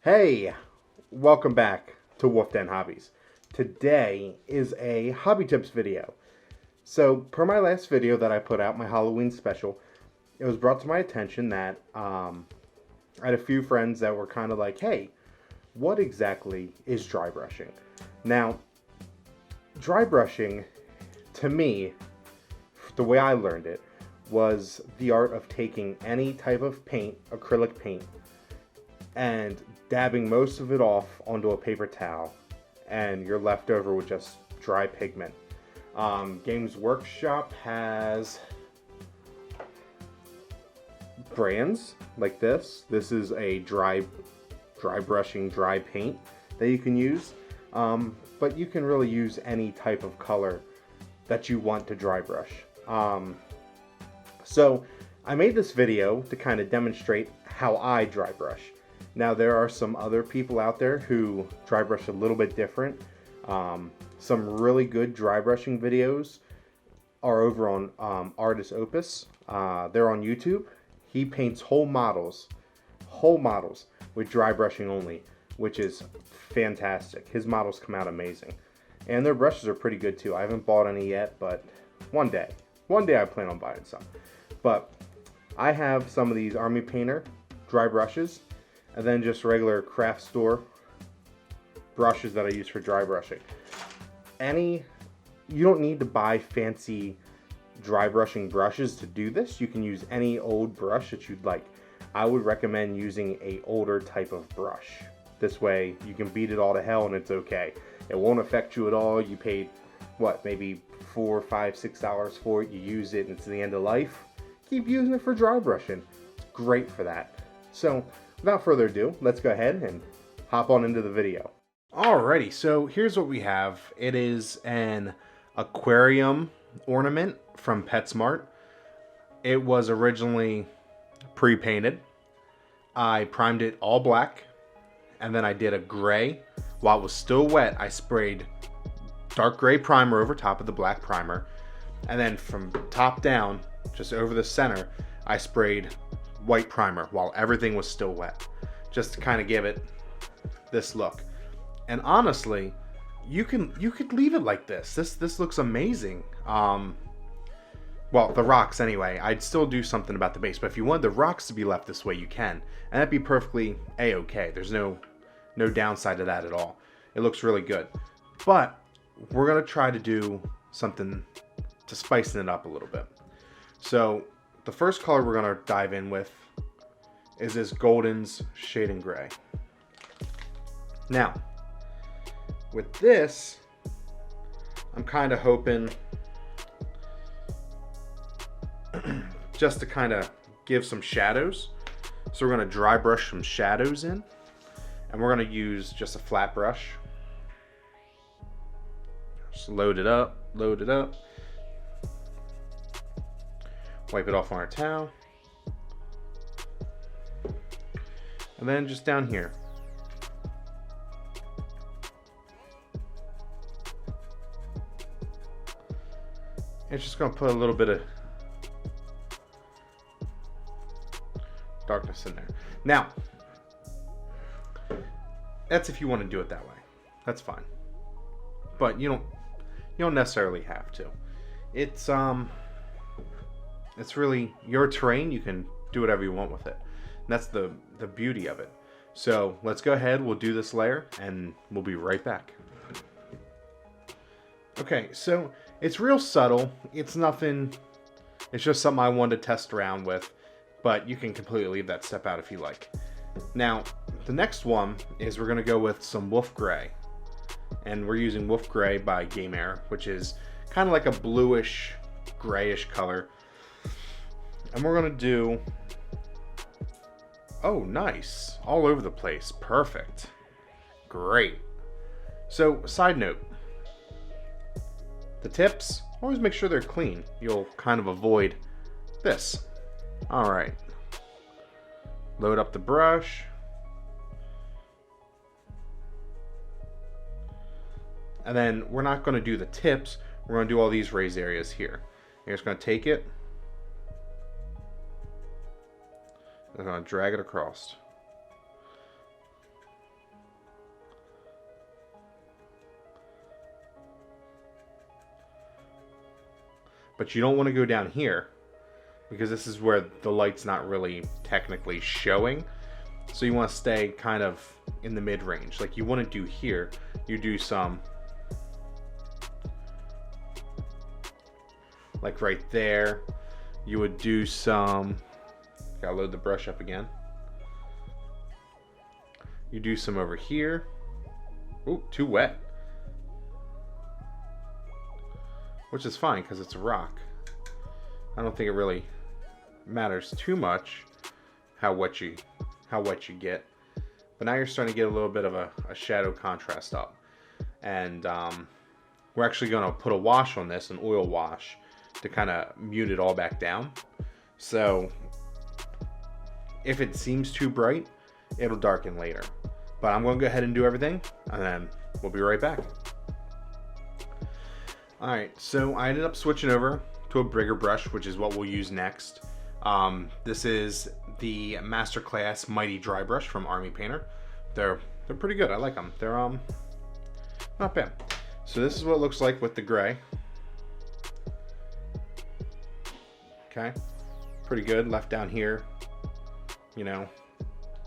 Hey, welcome back to Wolf Den Hobbies. Today is a hobby tips video. So, per my last video that I put out, my Halloween special, it was brought to my attention that I had a few friends that were kind of like, hey, what exactly is dry brushing? Now, dry brushing, to me, the way I learned it, was the art of taking any type of paint, acrylic paint, and dabbing most of it off onto a paper towel, and you're left over with just dry pigment. Games Workshop has brands like this. This is a dry brushing, dry paint that you can use, but you can really use any type of color that you want to dry brush. So I made this video to kind of demonstrate how I dry brush. Now, there are some other people out there who dry brush a little bit different. Some really good dry brushing videos are over on Artis-Opus. They're on YouTube. He paints whole models with dry brushing only, which is fantastic. His models come out amazing. And their brushes are pretty good too. I haven't bought any yet, but one day I plan on buying some. But I have some of these Army Painter dry brushes, and then just regular craft store brushes that I use for dry brushing. You don't need to buy fancy dry brushing brushes to do this. You can use any old brush that you'd like. I would recommend using a older type of brush. This way you can beat it all to hell and it's okay. It won't affect you at all. You paid, what, maybe $4, $5, $6 for it. You use it and it's the end of life. Keep using it for dry brushing. It's great for that. So, without further ado, let's go ahead and hop on into the video. Alrighty, so here's what we have. It is an aquarium ornament from PetSmart. It was originally pre-painted. I primed it all black, and then I did a gray. While it was still wet, I sprayed dark gray primer over top of the black primer, and then from top down, just over the center, I sprayed white primer while everything was still wet, just to kind of give it this look. And honestly, you could leave it like this. This looks amazing. Well, the rocks anyway. I'd still do something about the base, but if you want the rocks to be left this way, you can, and that'd be perfectly a-okay. There's no downside to that at all. It looks really good. But we're gonna try to do something to spicing it up a little bit. So the first color we're going to dive in with is this Golden's Shading Gray. Now, with this, I'm kind of hoping just to kind of give some shadows. So we're going to dry brush some shadows in, and we're going to use just a flat brush. Just load it up. Wipe it off on our towel. And then just down here. It's just going to put a little bit of darkness in there. Now, that's if you want to do it that way. That's fine. But you don't necessarily have to. It's really your terrain. You can do whatever you want with it. And that's the beauty of it. So let's go ahead. We'll do this layer and we'll be right back. Okay, so it's real subtle. It's nothing. It's just something I wanted to test around with. But you can completely leave that step out if you like. Now, the next one is we're going to go with some Wolf Gray. And we're using Wolf Gray by Game Air, which is kind of like a bluish, grayish color. And we're going to do, oh, nice, all over the place. Perfect. Great. So, side note, the tips, always make sure they're clean. You'll kind of avoid this. All right. Load up the brush. And then we're not going to do the tips. We're going to do all these raised areas here. You're just going to take it. I'm going to drag it across. but you don't want to go down here because this is where the light's not really technically showing. So you want to stay kind of in the mid-range. Like you want to do here, you do some like right there. You would do some, gotta load the brush up again. You do some over here. Ooh, too wet. Which is fine because it's a rock. I don't think it really matters too much how wet you get. But now you're starting to get a little bit of a shadow contrast up. And we're actually going to put a wash on this, an oil wash, to kind of mute it all back down. So if it seems too bright, it'll darken later. But I'm going to go ahead and do everything, and then we'll be right back. Alright, so I ended up switching over to a bigger brush, which is what we'll use next. This is the Masterclass Mighty Dry Brush from Army Painter. They're pretty good. I like them. They're not bad. So this is what it looks like with the gray. Okay, pretty good. Left down here, you know,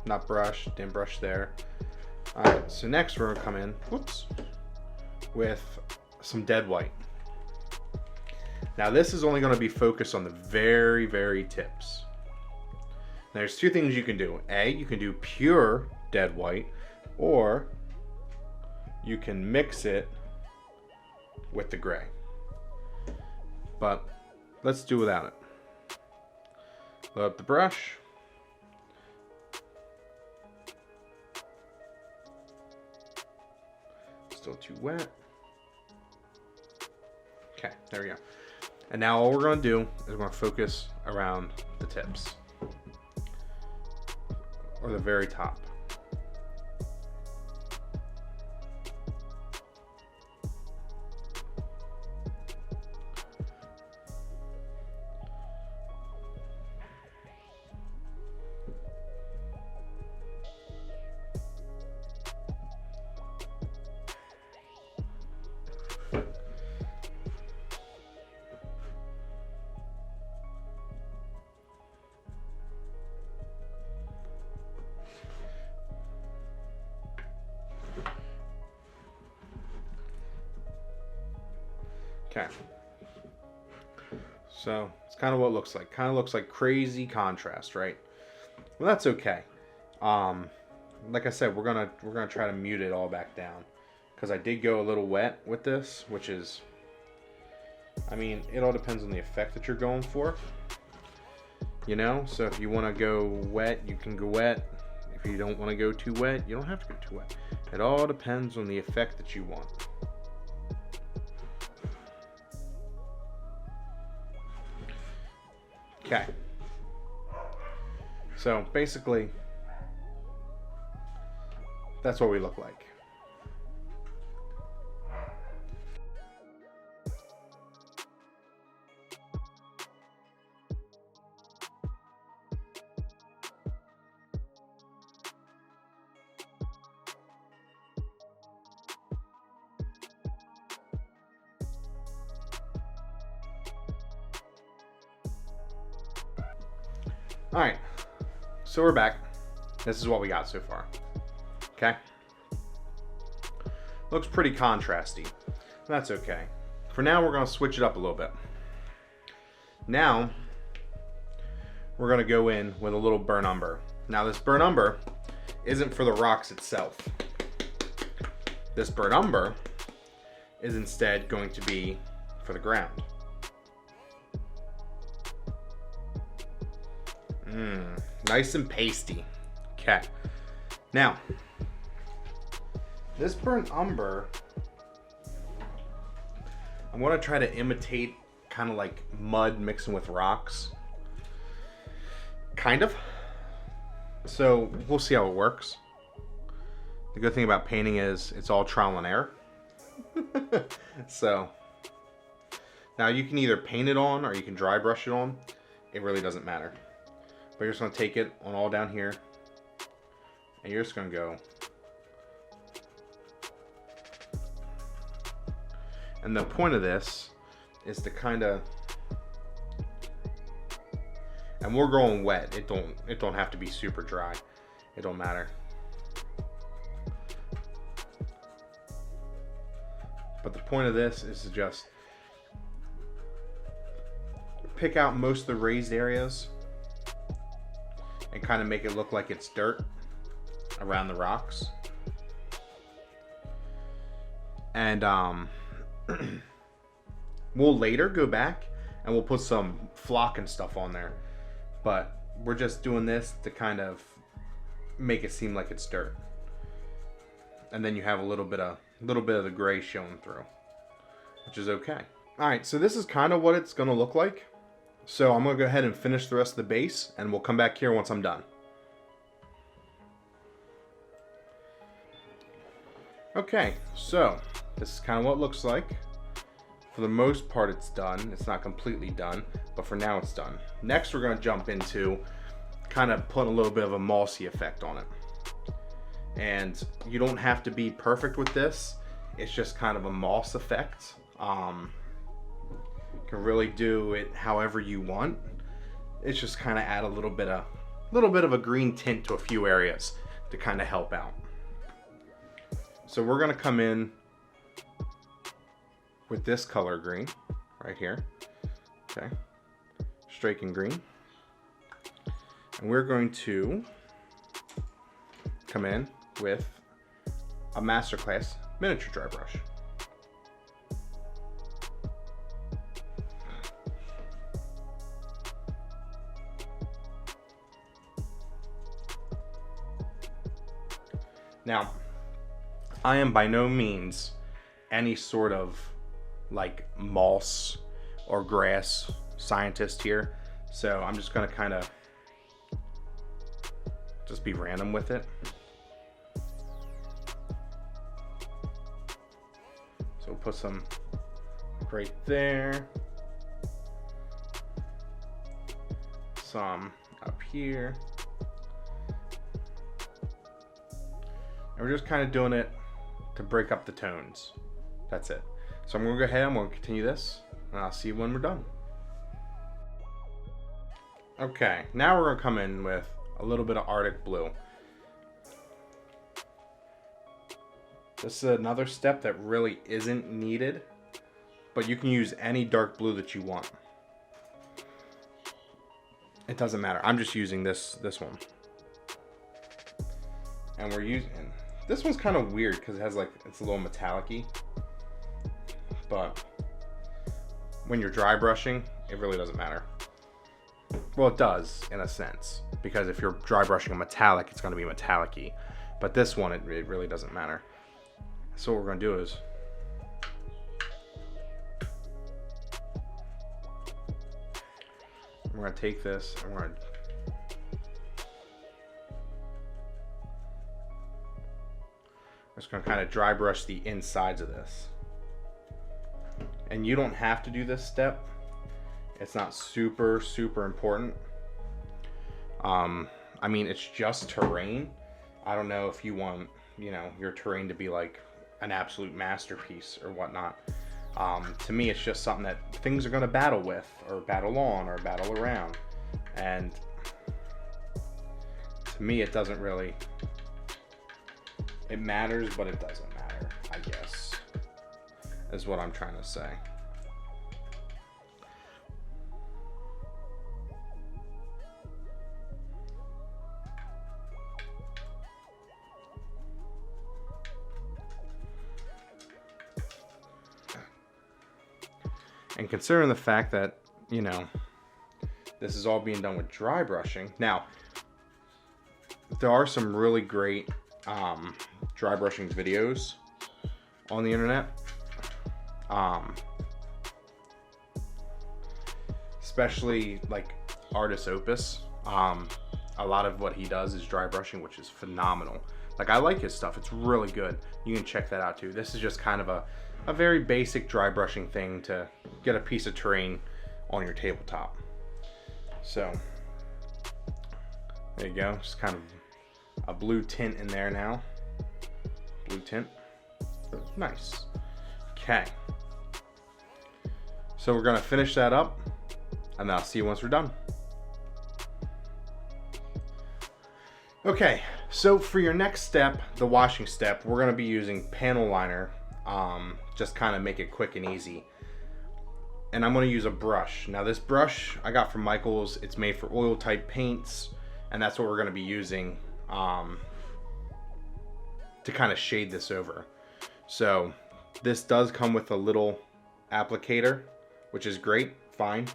not brushed, didn't brush there. All right, so next we're gonna come in, whoops, with some dead white. Now this is only gonna be focused on the very, very tips. There's two things you can do. A, you can do pure dead white, or you can mix it with the gray. But let's do without it. Load up the brush. Still too wet. Okay, there we go. And now all we're going to do is we're going to focus around the tips. Or the very top. Okay, so it's kind of what it looks like. Kind of looks like crazy contrast, right? Well, that's okay. Like I said, we're gonna try to mute it all back down because I did go a little wet with this, which is, I mean, it all depends on the effect that you're going for. You know, so if you want to go wet, you can go wet. If you don't want to go too wet, you don't have to go too wet. It all depends on the effect that you want. Okay, so basically, that's what we look like. All right, so we're back. This is what we got so far. Okay, looks pretty contrasty. That's okay. For now, we're going to switch it up a little bit. Now, we're going to go in with a little burnt umber. Now, this burnt umber isn't for the rocks itself. This burnt umber is instead going to be for the ground. Nice and pasty. Okay. Now, this burnt umber, I'm going to try to imitate kind of like mud mixing with rocks. Kind of. So we'll see how it works. The good thing about painting is it's all trial and error. So now you can either paint it on or you can dry brush it on. It really doesn't matter. But you're just going to take it on all down here, and you're just going to go. And the point of this is to kind of And we're going wet. It don't have to be super dry. It don't matter. But the point of this is to just pick out most of the raised areas and kind of make it look like it's dirt around the rocks. And we'll later go back and we'll put some flock and stuff on there. But we're just doing this to kind of make it seem like it's dirt. And then you have a little bit of the gray showing through, which is okay. All right, so this is kind of what it's gonna look like. So I'm gonna go ahead and finish the rest of the base, and we'll come back here once I'm done. Okay, so this is kind of what it looks like. For the most part, it's done. It's not completely done, but for now it's done. Next, we're gonna jump into kind of putting a little bit of a mossy effect on it. And you don't have to be perfect with this. It's just kind of a moss effect. You can really do it however you want. It's just kind of add a little bit of a green tint to a few areas to kind of help out. So we're gonna come in with this color green right here. Okay, striking green. And we're going to come in with a Masterclass miniature dry brush. Now, I am by no means any sort of like moss or grass scientist here, so I'm just gonna kind of just be random with it. So we'll put some right there, some up here, and we're just kind of doing it to break up the tones. That's it. So I'm gonna go ahead and we'll continue this, and I'll see you when we're done. Okay, now we're gonna come in with a little bit of Arctic blue. This is another step that really isn't needed, but you can use any dark blue that you want. It doesn't matter. I'm just using this one. And we're using, this one's kind of weird because it has like, it's a little metallic-y. But when you're dry brushing, it really doesn't matter. Well, it does in a sense, because if you're dry brushing a metallic, it's going to be metallic-y. But this one, it really doesn't matter. So what we're going to do is we're going to take this and we're going to just going to kind of dry brush the insides of this. And you don't have to do this step. It's not super important. I mean, it's just terrain. I don't know if you want, you know, your terrain to be like an absolute masterpiece or whatnot. To me, it's just something that things are going to battle with, or battle on, or battle around. And to me, it doesn't really, it matters, but it doesn't matter, I guess, is what I'm trying to say. And considering the fact that, you know, this is all being done with dry brushing. Now, there are some really great dry brushing videos on the internet. Especially like Artis-Opus. A lot of what he does is dry brushing, which is phenomenal. Like, I like his stuff. It's really good. You can check that out too. This is just kind of a very basic dry brushing thing to get a piece of terrain on your tabletop. So there you go. Just kind of a blue tint in there now. Blue tint. Nice. Okay. So we're gonna finish that up, and I'll see you once we're done. Okay, so for your next step, the washing step, we're going to be using panel liner, just kind of make it quick and easy. And I'm going to use a brush. Now this brush I got from Michael's. It's made for oil type paints, and that's what we're going to be using to kind of shade this over. So this does come with a little applicator, which is great, fine,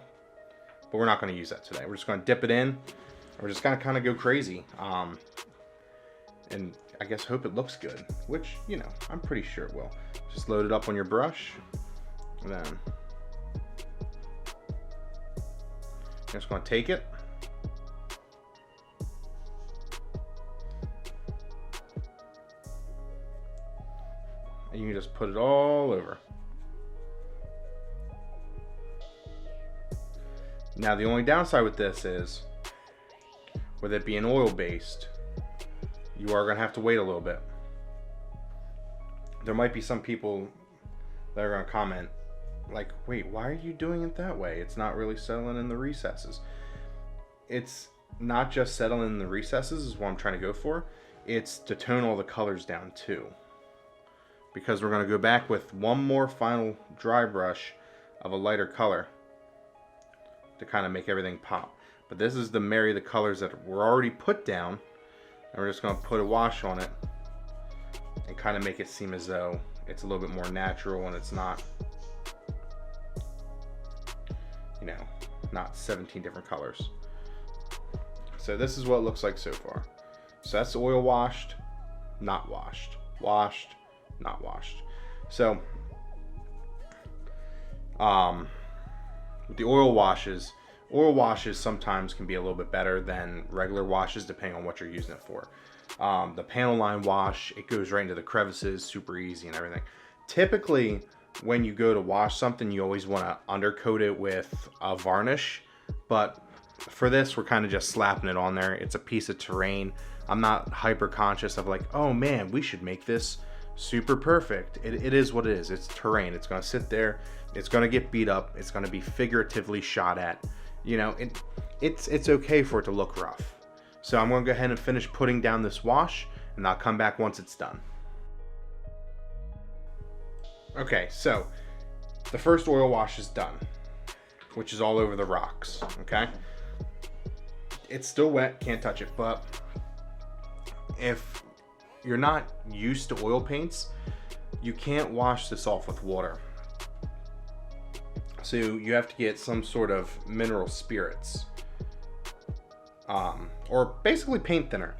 but we're not going to use that today. We're just going to dip it in. We're just going to kind of go crazy, and I guess hope it looks good, which, you know, I'm pretty sure it will. Just load it up on your brush, and then I'm just going to take it, and you can just put it all over. Now the only downside with this is, with it being oil based, you are going to have to wait a little bit. There might be some people that are going to comment like, wait, why are you doing it that way? It's not really settling in the recesses. It's not just settling in the recesses is what I'm trying to go for. It's to tone all the colors down too. Because we're going to go back with one more final dry brush of a lighter color to kind of make everything pop. But this is to marry the colors that were already put down, and we're just going to put a wash on it and kind of make it seem as though it's a little bit more natural and it's not, you know, not 17 different colors. So this is what it looks like so far. So that's oil washed, not washed, washed, not washed. So with the oil washes sometimes can be a little bit better than regular washes depending on what you're using it for. The panel line wash, it goes right into the crevices, super easy and everything. Typically, when you go to wash something, you always want to undercoat it with a varnish, but for this, we're kind of just slapping it on there. It's a piece of terrain. I'm not hyper conscious of like, oh man, we should make this super perfect. It is what it is. It's terrain. It's going to sit there. It's going to get beat up. It's going to be figuratively shot at. You know, it's okay for it to look rough. So I'm going to go ahead and finish putting down this wash, and I'll come back once it's done. Okay, so the first oil wash is done, which is all over the rocks, okay? It's still wet, can't touch it, but if you're not used to oil paints, you can't wash this off with water. So you have to get some sort of mineral spirits, or basically paint thinner.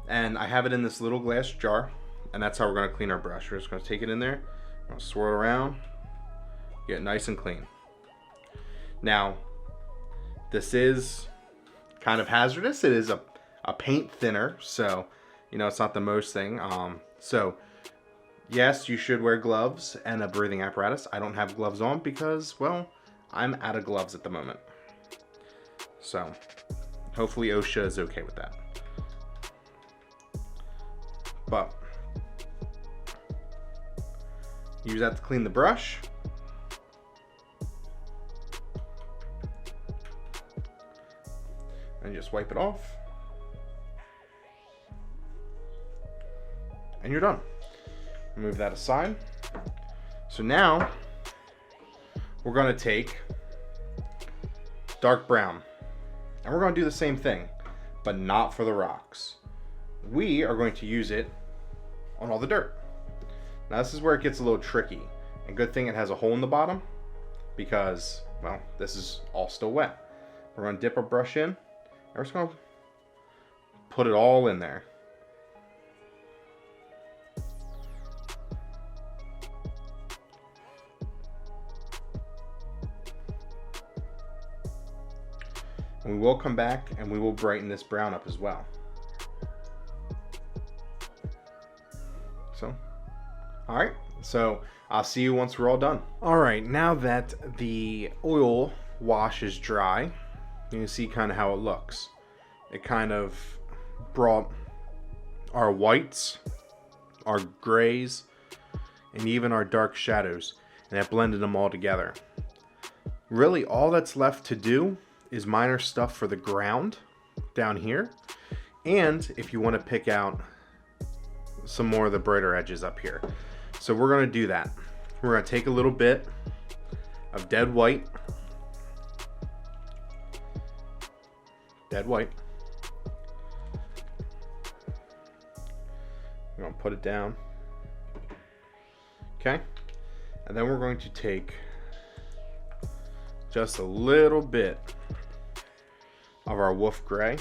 And I have it in this little glass jar, and that's how we're going to clean our brush. We're just going to take it in there, swirl it around, get it nice and clean. Now, this is kind of hazardous. It is a paint thinner, so you know it's not the most thing. So yes, you should wear gloves and a breathing apparatus. I don't have gloves on because, well, I'm out of gloves at the moment. So hopefully OSHA is okay with that. But use that to clean the brush. And just wipe it off. And you're done. Move that aside. So now we're going to take dark brown, and we're going to do the same thing, but not for the rocks. We are going to use it on all the dirt. Now this is where it gets a little tricky, and good thing it has a hole in the bottom because, well, this is all still wet. We're going to dip our brush in, and we're just going to put it all in there. And we will come back and we will brighten this brown up as well. So, all right. So I'll see you once we're all done. All right. Now that the oil wash is dry, you can see kind of how it looks. It kind of brought our whites, our grays, and even our dark shadows, and it blended them all together. Really, all that's left to do is minor stuff for the ground down here, and if you want to pick out some more of the brighter edges up here. So we're going to do that. We're going to take a little bit of dead white. We're going to put it down. Okay. And then we're going to take just a little bit of our wolf gray.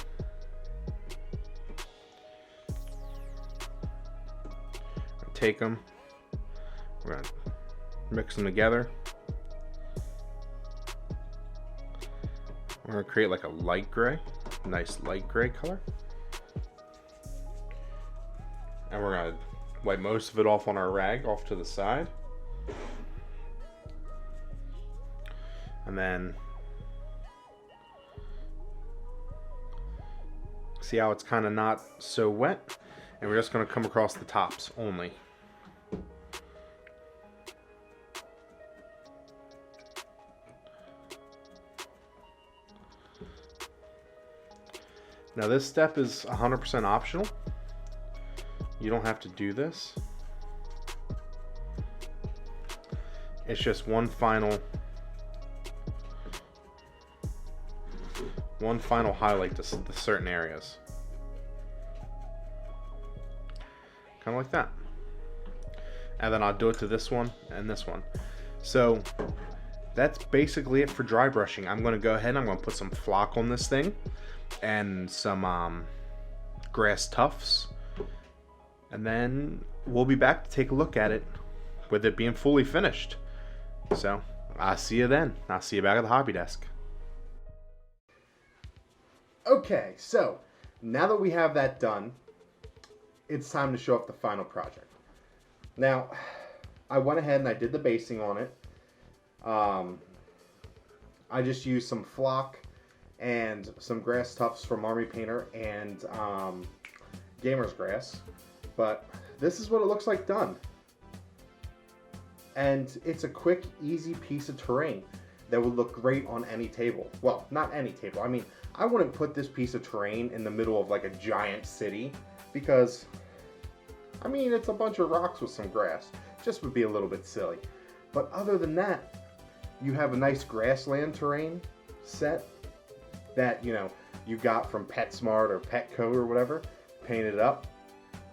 Take them. We're going to mix them together. We're going to create like a light gray, nice light gray color. And we're going to wipe most of it off on our rag off to the side. And then see how it's kind of not so wet? And we're just going to come across the tops only. Now this step is 100% optional. You don't have to do this. It's just one final highlight to the certain areas. Kind of like that. And then I'll do it to this one and this one. So that's basically it for dry brushing. I'm going to go ahead and I'm going to put some flock on this thing and some grass tufts, and then we'll be back to take a look at it with it being fully finished. So I'll see you then. I'll see you back at the hobby desk. Okay, so now that we have that done, it's time to show up the final project. Now, I went ahead and I did the basing on it. I just used some flock and some grass tufts from Army Painter and Gamer's Grass. But this is what it looks like done. And it's a quick, easy piece of terrain that would look great on any table. Well, not any table. I mean, I wouldn't put this piece of terrain in the middle of like a giant city because, I mean, it's a bunch of rocks with some grass. Just would be a little bit silly. But other than that, you have a nice grassland terrain set that, you know, you got from PetSmart or Petco or whatever, painted up.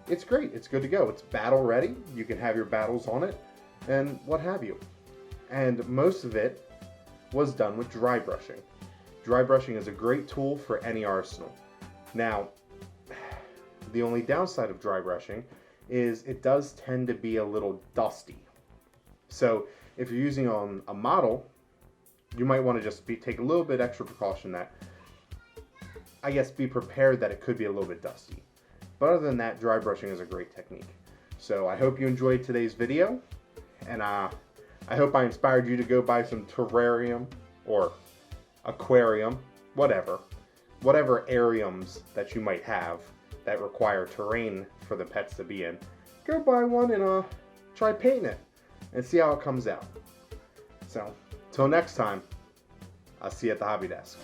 It's great. It's good to go. It's battle ready. You can have your battles on it and what have you. And most of it was done with dry brushing. Dry brushing is a great tool for any arsenal. Now, the only downside of dry brushing is it does tend to be a little dusty. So if you're using on a model, you might want to just take a little bit extra precaution that, I guess, be prepared that it could be a little bit dusty. But other than that, dry brushing is a great technique. So I hope you enjoyed today's video, and I hope I inspired you to go buy some terrarium or aquarium, whatever ariums that you might have that require terrain for the pets to be in. Go buy one and try painting it and see how it comes out. So, till next time, I'll see you at the hobby desk.